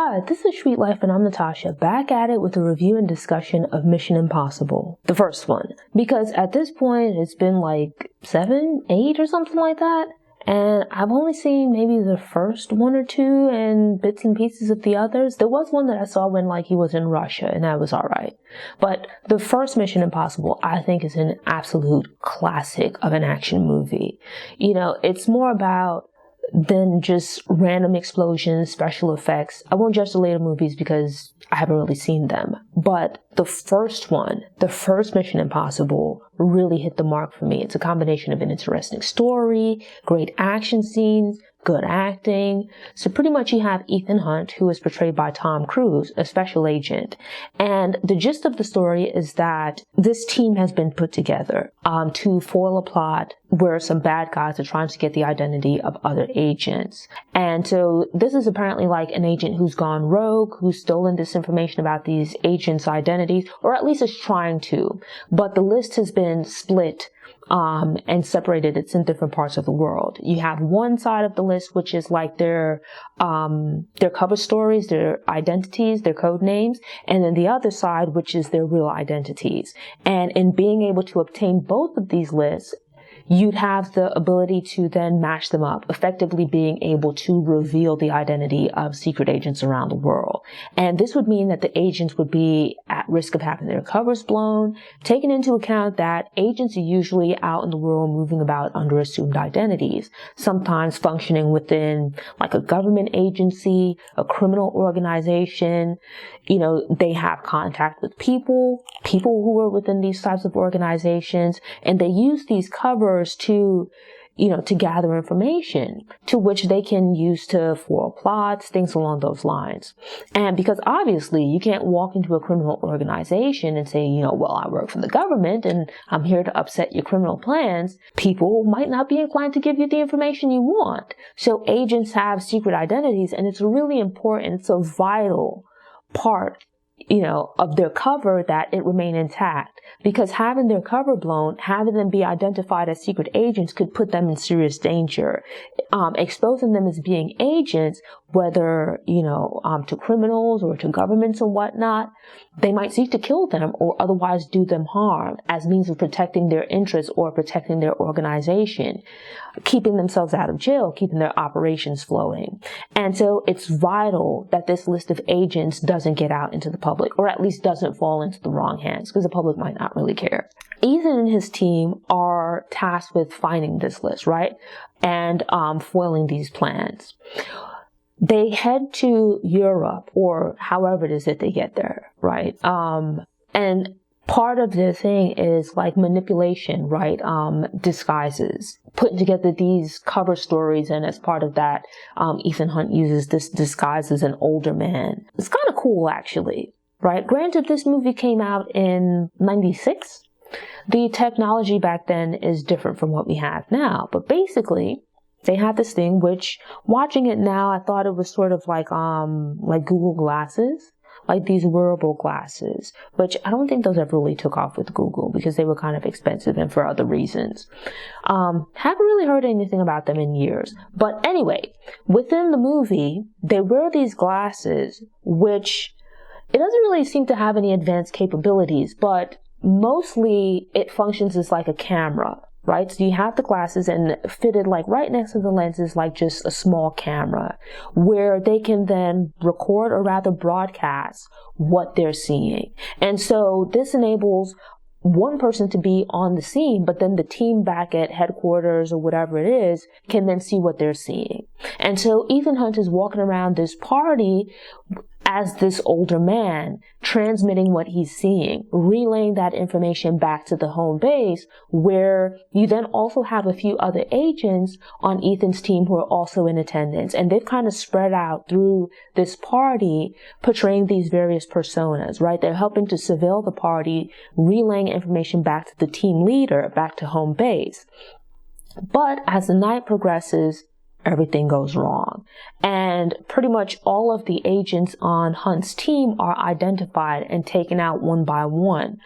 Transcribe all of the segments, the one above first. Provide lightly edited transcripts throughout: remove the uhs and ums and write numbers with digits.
Hi, this is Sweet Life and I'm Natasha, back at it with a review and discussion of Mission Impossible, the first one. Because at this point, it's been like 7, 8 or something like that. And I've only seen maybe the first 1 or 2 and bits and pieces of the others. There was one that I saw when he was in Russia and that was alright. But the first Mission Impossible, I think, is an absolute classic of an action movie. It's more about than just random explosions, special effects. I won't judge the later movies because I haven't really seen them. But the first one, the first Mission Impossible, really hit the mark for me. It's a combination of an interesting story, great action scenes, good acting. So pretty much you have Ethan Hunt, who is portrayed by Tom Cruise, a special agent. And the gist of the story is that this team has been put together to foil a plot where some bad guys are trying to get the identity of other agents. And so this is apparently like an agent who's gone rogue, who's stolen this information about these agents' identities, or at least is trying to. But the list has been split and separated. It's in different parts of the world. You have one side of the list, which is like their cover stories, their identities, their code names, and then the other side, which is their real identities. And in being able to obtain both of these lists, you'd have the ability to then match them up, effectively being able to reveal the identity of secret agents around the world. And this would mean that the agents would be at risk of having their covers blown, taking into account that agents are usually out in the world moving about under assumed identities, sometimes functioning within like a government agency, a criminal organization. They have contact with people who are within these types of organizations, and they use these covers to gather information to which they can use to foil plots, things along those lines. And because obviously you can't walk into a criminal organization and say, well, I work for the government and I'm here to upset your criminal plans, people might not be inclined to give you the information you want. So agents have secret identities, and it's really important. It's a vital part of their cover that it remain intact, because having their cover blown, having them be identified as secret agents could put them in serious danger. Exposing them as being agents, whether, to criminals or to governments and whatnot, they might seek to kill them or otherwise do them harm as means of protecting their interests or protecting their organization, keeping themselves out of jail, keeping their operations flowing. And so it's vital that this list of agents doesn't get out into the public, or at least doesn't fall into the wrong hands, because the public might not really care. Ethan and his team are tasked with finding this list, right? And foiling these plans. They head to Europe, or however it is that they get there, right? And part of the thing is like manipulation, right? Disguises, putting together these cover stories. And as part of that, Ethan Hunt uses this disguise as an older man. It's kind of cool, actually, right? Granted, this movie came out in 96. The technology back then is different from what we have now, but basically, they had this thing, which watching it now, I thought it was sort of like Google Glasses, like these wearable glasses, which I don't think those ever really took off with Google because they were kind of expensive and for other reasons. Haven't really heard anything about them in years. But anyway, within the movie, they wear these glasses, which it doesn't really seem to have any advanced capabilities, but mostly it functions as like a camera. Right? So you have the glasses and fitted like right next to the lenses, like just a small camera where they can then record or rather broadcast what they're seeing. And so this enables one person to be on the scene, but then the team back at headquarters or whatever it is can then see what they're seeing. And so Ethan Hunt is walking around this party as this older man, transmitting what he's seeing, relaying that information back to the home base, where you then also have a few other agents on Ethan's team who are also in attendance. And they've kind of spread out through this party, portraying these various personas, right? They're helping to surveil the party, relaying information back to the team leader, back to home base. But as the night progresses, everything goes wrong. And pretty much all of the agents on Hunt's team are identified and taken out one by one,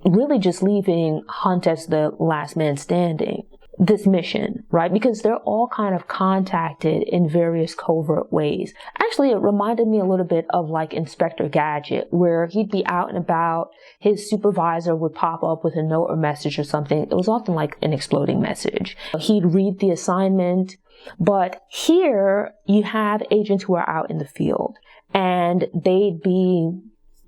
really just leaving Hunt as the last man standing. this mission, right? Because they're all kind of contacted in various covert ways. Actually, it reminded me a little bit of like Inspector Gadget, where he'd be out and about, his supervisor would pop up with a note or message or something. It was often like an exploding message. He'd read the assignment, but here you have agents who are out in the field and they'd be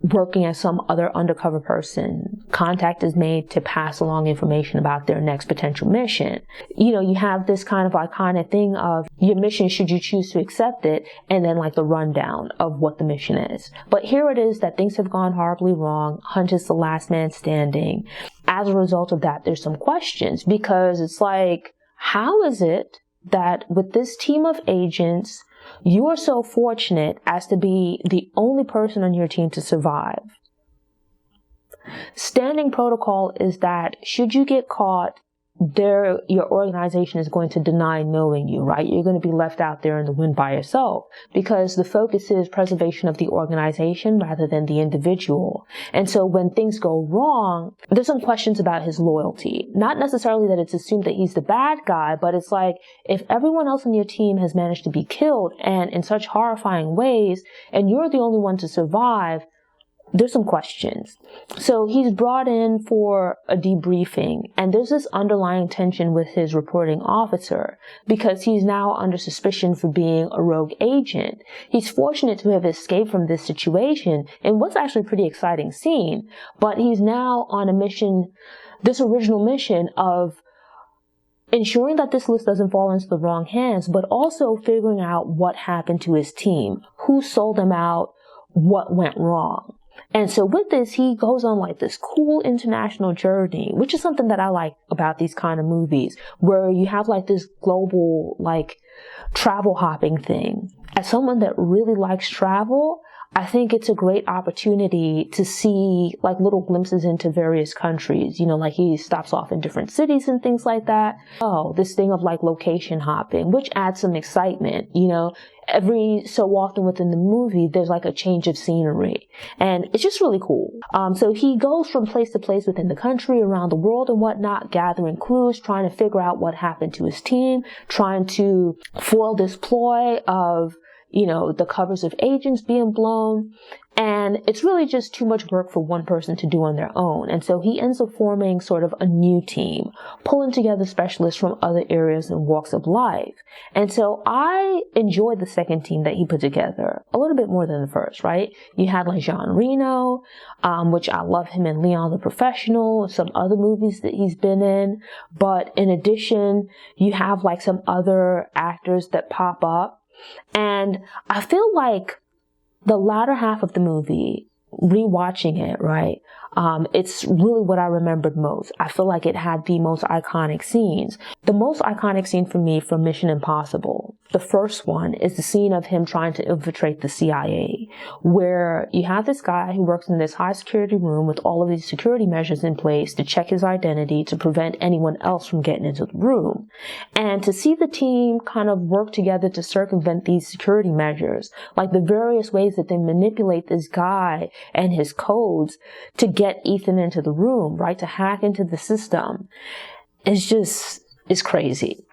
working as some other undercover person. Contact is made to pass along information about their next potential mission. You know, you have this kind of iconic thing of your mission should you choose to accept it, and then like the rundown of what the mission is. But here it is that things have gone horribly wrong. Hunt is the last man standing. As a result of that, there's some questions, because it's like, how is it that with this team of agents, you are so fortunate as to be the only person on your team to survive? Standing protocol is that should you get caught, your organization is going to deny knowing you, right? You're going to be left out there in the wind by yourself, because the focus is preservation of the organization rather than the individual. And so when things go wrong, there's some questions about his loyalty. Not necessarily that it's assumed that he's the bad guy, but it's like, if everyone else on your team has managed to be killed and in such horrifying ways, and you're the only one to survive, there's some questions. So he's brought in for a debriefing, and there's this underlying tension with his reporting officer because he's now under suspicion for being a rogue agent. He's fortunate to have escaped from this situation in what's actually a pretty exciting scene, but he's now on a mission, this original mission of ensuring that this list doesn't fall into the wrong hands, but also figuring out what happened to his team, who sold them out, what went wrong. And so with this, he goes on like this cool international journey, which is something that I like about these kind of movies, where you have like this global, like travel hopping thing. As someone that really likes travel, I think it's a great opportunity to see like little glimpses into various countries. You know, like he stops off in different cities and things like that. Oh, this thing of like location hopping, which adds some excitement, you know. Every so often within the movie, there's like a change of scenery, and it's just really cool. So he goes from place to place within the country, around the world and whatnot, gathering clues, trying to figure out what happened to his team, trying to foil this ploy of, you know, the covers of agents being blown. And it's really just too much work for one person to do on their own. And so he ends up forming sort of a new team, pulling together specialists from other areas and walks of life. And so I enjoyed the second team that he put together a little bit more than the first, right? You had like Jean Reno, which I love him in Leon the Professional, some other movies that he's been in. But in addition, you have like some other actors that pop up. And I feel like the latter half of the movie, rewatching it, right? It's really what I remembered most. I feel like it had the most iconic scenes. The most iconic scene for me from Mission Impossible, the first one, is the scene of him trying to infiltrate the CIA, where you have this guy who works in this high security room with all of these security measures in place to check his identity to prevent anyone else from getting into the room. And to see the team kind of work together to circumvent these security measures, like the various ways that they manipulate this guy and his codes to get Ethan into the room, right? To hack into the system, is crazy.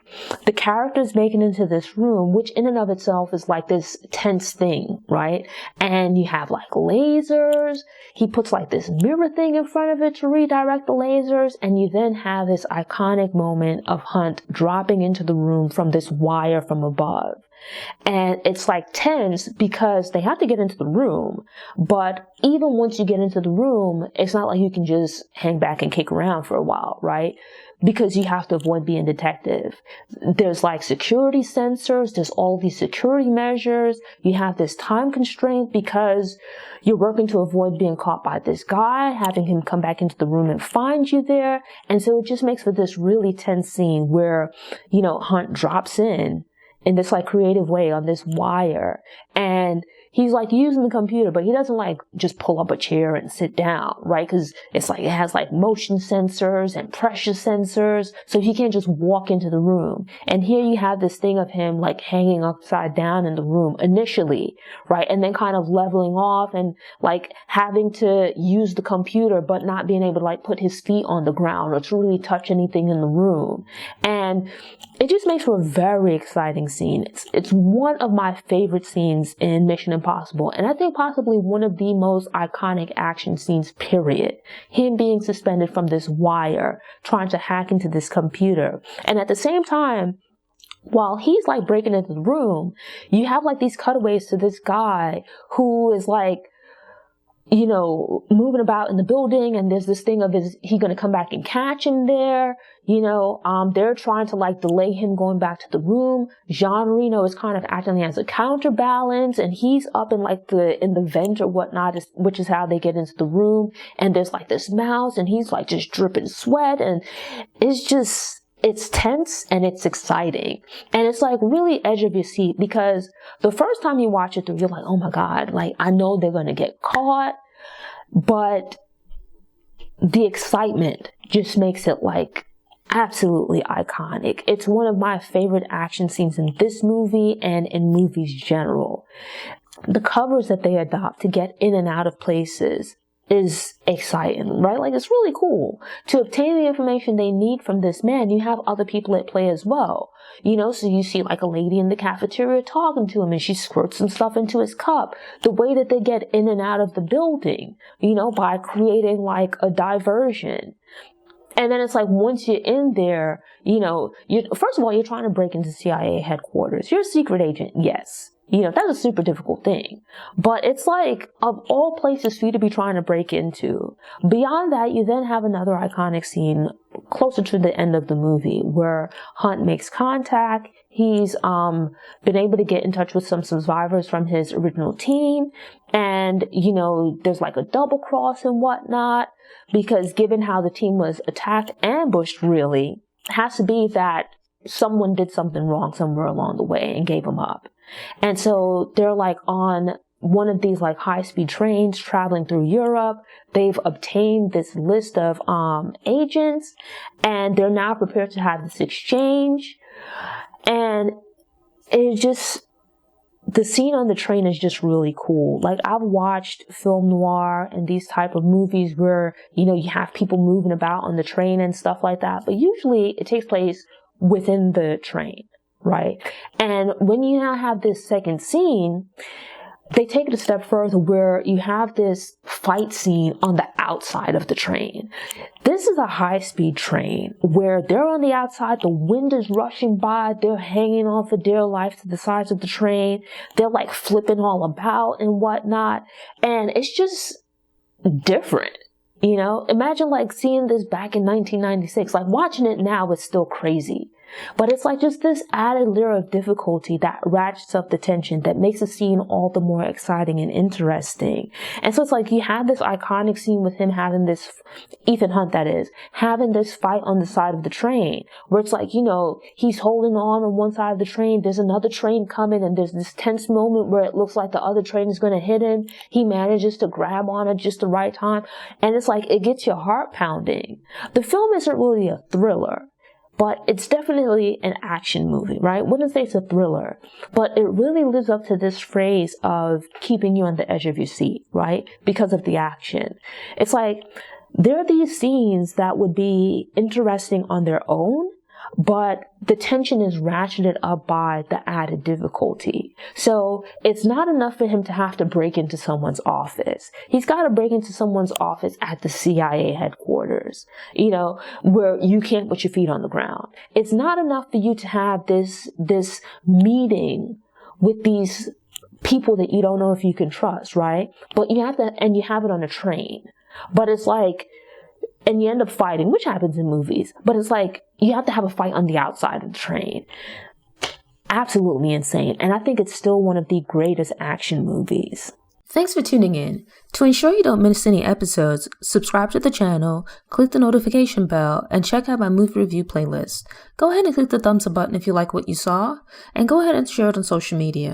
The characters make it into this room, which in and of itself is like this tense thing, right? And you have like lasers. He puts like this mirror thing in front of it to redirect the lasers. And you then have this iconic moment of Hunt dropping into the room from this wire from above. And it's like tense because they have to get into the room. But even once you get into the room, it's not like you can just hang back and kick around for a while, right? Because you have to avoid being detective. There's like security sensors. There's all these security measures. You have this time constraint because you're working to avoid being caught by this guy, having him come back into the room and find you there. And so it just makes for this really tense scene where, you know, Hunt drops in this like creative way on this wire, and he's like using the computer, but he doesn't like just pull up a chair and sit down, right? Because it's like it has like motion sensors and pressure sensors, so he can't just walk into the room. And here you have this thing of him like hanging upside down in the room initially, right? And then kind of leveling off and like having to use the computer, but not being able to like put his feet on the ground or to really touch anything in the room. And it just makes for a very exciting scene. It's one of my favorite scenes in Mission Impossible, and I think possibly one of the most iconic action scenes, period. Him being suspended from this wire, trying to hack into this computer. And at the same time, while he's like breaking into the room, you have like these cutaways to this guy who is like, you know, moving about in the building, and there's this thing of, is he going to come back and catch him there? You know, they're trying to like delay him going back to the room. Jean Reno is kind of acting as a counterbalance, and he's up in like in the vent or whatnot, which is how they get into the room. And there's like this mouse, and he's like just dripping sweat, and it's tense and it's exciting. And it's like really edge of your seat, because the first time you watch it through, you're like, oh my God, like I know they're going to get caught, but the excitement just makes it like absolutely iconic. It's one of my favorite action scenes in this movie and in movies general. The covers that they adopt to get in and out of places is exciting, right? Like, it's really cool. To obtain the information they need from this man, you have other people at play as well. You know, so you see like a lady in the cafeteria talking to him, and she squirts some stuff into his cup. The way that they get in and out of the building, you know, by creating like a diversion. And then it's like, once you're in there, you know, first of all, you're trying to break into CIA headquarters. You're a secret agent, yes. You know, that's a super difficult thing. But it's like, of all places for you to be trying to break into. Beyond that, you then have another iconic scene closer to the end of the movie where Hunt makes contact. He's been able to get in touch with some survivors from his original team. And, you know, there's like a double cross and whatnot. Because given how the team was attacked, ambushed really, it has to be that someone did something wrong somewhere along the way and gave them up. And so they're like on one of these like high-speed trains traveling through Europe. They've obtained this list of agents, and they're now prepared to have this exchange. And it just, the scene on the train is just really cool. Like, I've watched film noir and these type of movies where, you know, you have people moving about on the train and stuff like that, but usually it takes place within the train, right? And when you now have this second scene, they take it a step further where you have this fight scene on the outside of the train. This is a high-speed train where they're on the outside, the wind is rushing by, they're hanging on for dear life to the sides of the train, they're like flipping all about and whatnot, and it's just different. You know, imagine like seeing this back in 1996, like watching it now is still crazy. But it's like just this added layer of difficulty that ratchets up the tension, that makes the scene all the more exciting and interesting. And so it's like you have this iconic scene with him having this, Ethan Hunt that is, having this fight on the side of the train, where it's like, you know, he's holding on one side of the train, there's another train coming, and there's this tense moment where it looks like the other train is going to hit him. He manages to grab on at just the right time. And it's like, it gets your heart pounding. The film isn't really a thriller, but it's definitely an action movie, right? Wouldn't say it's a thriller, but it really lives up to this phrase of keeping you on the edge of your seat, right? Because of the action. It's like, there are these scenes that would be interesting on their own, but the tension is ratcheted up by the added difficulty. So it's not enough for him to have to break into someone's office. He's got to break into someone's office at the CIA headquarters, you know, where you can't put your feet on the ground. It's not enough for you to have this meeting with these people that you don't know if you can trust, right? But you have to, and you have it on a train. But it's like, and you end up fighting, which happens in movies, but it's like, you have to have a fight on the outside of the train. Absolutely insane. And I think it's still one of the greatest action movies. Thanks for tuning in. To ensure you don't miss any episodes, subscribe to the channel, click the notification bell, and check out my movie review playlist. Go ahead and click the thumbs up button if you like what you saw, and go ahead and share it on social media.